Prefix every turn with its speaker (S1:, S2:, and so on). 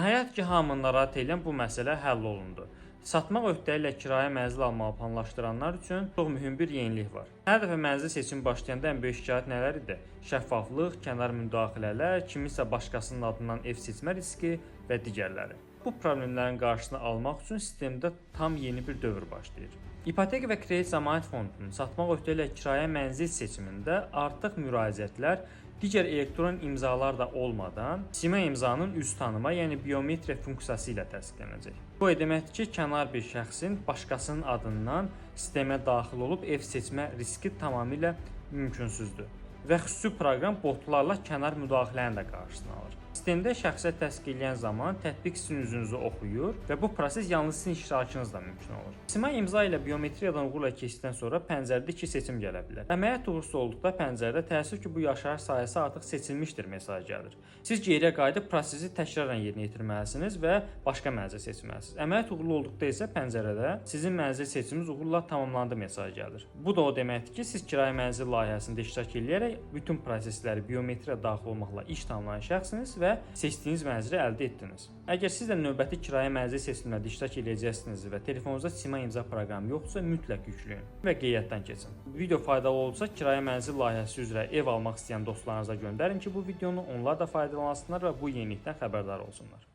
S1: Nəhayət ki, hamını narahat edən bu məsələ həll olundu. Satmaq öhdəyi ilə kirayə mənzil almağı planlaşdıranlar üçün çox mühüm bir yenilik var. Hər dəfə mənzil seçimi başlayanda ən böyük şikayət nələr idi? Şəffaflıq, kənar müdaxilələr, kiminsə başqasının adından ev seçmə riski və digərləri. Bu problemlərin qarşısını almaq üçün sistemdə tam yeni bir dövr başlayır. İpotek və kredit zəmanət fondunun satmaq öhdəyi ilə kirayə mənzil seçimində artıq müraciətlər digər elektron imzalar da olmadan sima imzanın üz tanıma, yəni biometriya funksiyası ilə təsdiqlənəcək. Bu o deməkdir ki, kənar bir şəxsin başqasının adından sistemə daxil olub ev seçmə riski tamamilə mümkünsüzdür və xüsusi proqram botlarla kənar müdaxilənin də qarşısını alır. Sistemdə şəxsiyyət təsdiq edən zaman tətbiq sizin üzünüzü oxuyur və bu proses yalnız sizin iştirakınızla mümkün olur. Sima imza ilə biometriyadan uğurla keçdikdən sonra pəncərədə iki seçim gələ bilər. Əməliyyat uğursuz olduqda pəncərədə təəssüf ki, bu yaşayış sahəsi artıq seçilmişdir mesajı gəlir. Siz geriyə qayıdıb prosesi təkrarən yerinə yetirməlisiniz və başqa mənzil seçməlisiniz. Əməliyyat uğurlu olduqda isə pəncərədə sizin mənzil seçiminiz uğurla tamamlandı mesajı gəlir. Bu da o deməkdir ki, siz kirayə mənzil layihəsində iştirak edərək bütün prosesləri biometriya daxil olmaqla iş tamamlayan şəxsiniz və seçdiyiniz mənzili əldə etdiniz. Əgər siz də növbəti kirayə mənzil seçimlərində iştirak edəcəksiniz və telefonunuzda Sima imza proqramı yoxdursa, mütləq yükləyin və qeydiyyatdan keçin. Video faydalı olsa, kirayə mənzil layihəsi üzrə ev almaq istəyən dostlarınıza göndərin ki, bu videonu onlar da faydalansınlar və bu yenilikdən xəbərdar olsunlar.